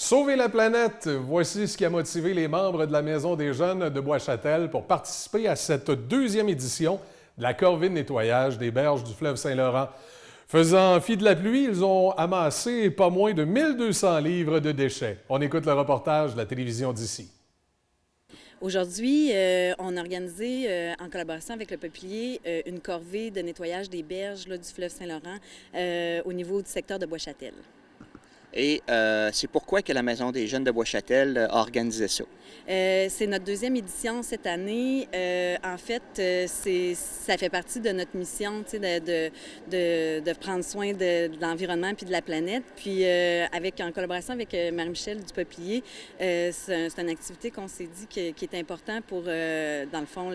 Sauver la planète, voici ce qui a motivé les membres de la Maison des jeunes de Bois-Châtel pour participer à cette deuxième édition de la corvée de nettoyage des berges du fleuve Saint-Laurent. Faisant fi de la pluie, ils ont amassé pas moins de 1200 livres de déchets. On écoute le reportage de la télévision d'ici. Aujourd'hui, on a organisé, en collaboration avec le Peuplier, une corvée de nettoyage des berges là, du fleuve Saint-Laurent au niveau du secteur de Bois-Châtel. Et c'est pourquoi que la Maison des jeunes de Bois-Châtel a organisé ça? C'est notre deuxième édition cette année. En fait, ça fait partie de notre mission de prendre soin de l'environnement puis de la planète. Puis en collaboration avec Marie-Michel du Peuplier, c'est une activité qu'on s'est dit qui est important pour, dans le fond,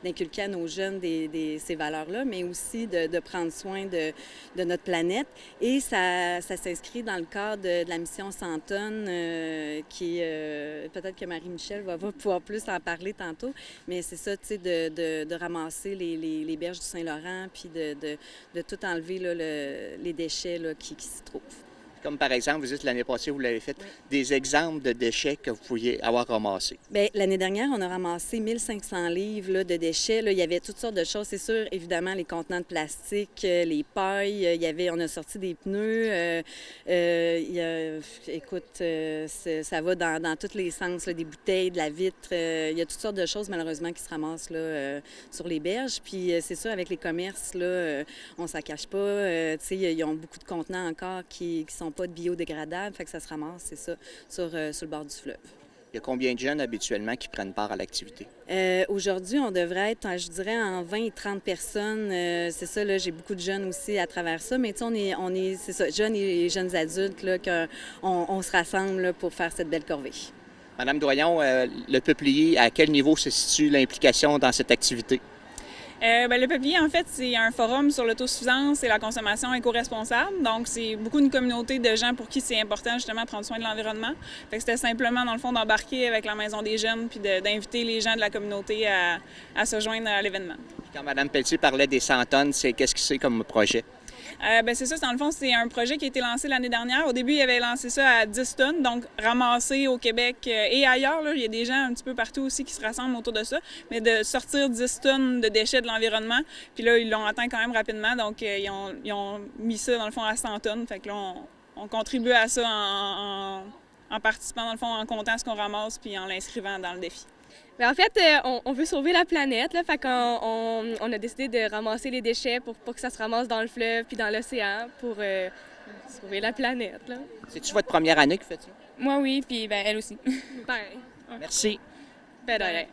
d'inculquer à nos jeunes ces valeurs-là, mais aussi de prendre soin de notre planète. Et ça s'inscrit dans le cadre de la mission 100 tonnes, qui peut-être que Marie-Michel va pouvoir plus en parler tantôt, mais c'est ça, tu sais, de ramasser les berges du Saint-Laurent puis de tout enlever là, les déchets là, qui s'y trouvent. Comme par exemple, vous dites l'année passée, vous l'avez fait, oui. Des exemples de déchets que vous pouviez avoir ramassés. Bien, l'année dernière, on a ramassé 1500 livres là, de déchets. Là. Il y avait toutes sortes de choses. C'est sûr, évidemment, les contenants de plastique, les pailles, on a sorti des pneus. Écoute, ça va dans tous les sens, là, des bouteilles, de la vitre. Il y a toutes sortes de choses, malheureusement, qui se ramassent là, sur les berges. Puis c'est sûr, avec les commerces, là, on ne s'en cache pas. Tu sais, ils ont beaucoup de contenants encore qui sont pas de biodégradables, fait que ça se ramasse, c'est ça, sur le bord du fleuve. Il y a combien de jeunes habituellement qui prennent part à l'activité? Aujourd'hui, on devrait être, je dirais, en 20 et 30 personnes. C'est ça, là, j'ai beaucoup de jeunes aussi à travers ça, mais tu sais, on est c'est ça, jeunes et jeunes adultes, là, qu'on se rassemble là, pour faire cette belle corvée. Madame Doyon, le Peuplier, à quel niveau se situe l'implication dans cette activité? Le Peuplier, en fait, c'est un forum sur l'autosuffisance et la consommation éco-responsable. Donc, c'est beaucoup une communauté de gens pour qui c'est important, justement, de prendre soin de l'environnement. Fait que c'était simplement, dans le fond, d'embarquer avec la Maison des jeunes puis d'inviter les gens de la communauté à se joindre à l'événement. Quand Mme Pelletier parlait des 100 tonnes, qu'est-ce que c'est comme projet? C'est ça, dans le fond, c'est un projet qui a été lancé l'année dernière. Au début, il avait lancé ça à 10 tonnes, donc ramassé au Québec et ailleurs. Là, il y a des gens un petit peu partout aussi qui se rassemblent autour de ça, mais de sortir 10 tonnes de déchets de l'environnement. Puis là, ils l'ont atteint quand même rapidement, donc ils ont mis ça, dans le fond, à 100 tonnes. Fait que là, on contribue à ça en participant, dans le fond, en comptant ce qu'on ramasse puis en l'inscrivant dans le défi. Bien, en fait, on veut sauver la planète, là, fait qu'on a décidé de ramasser les déchets pour que ça se ramasse dans le fleuve puis dans l'océan pour sauver la planète. C'est-tu votre première année que vous faites ça? Moi, oui, puis ben, elle aussi. Merci. Ben, de rien.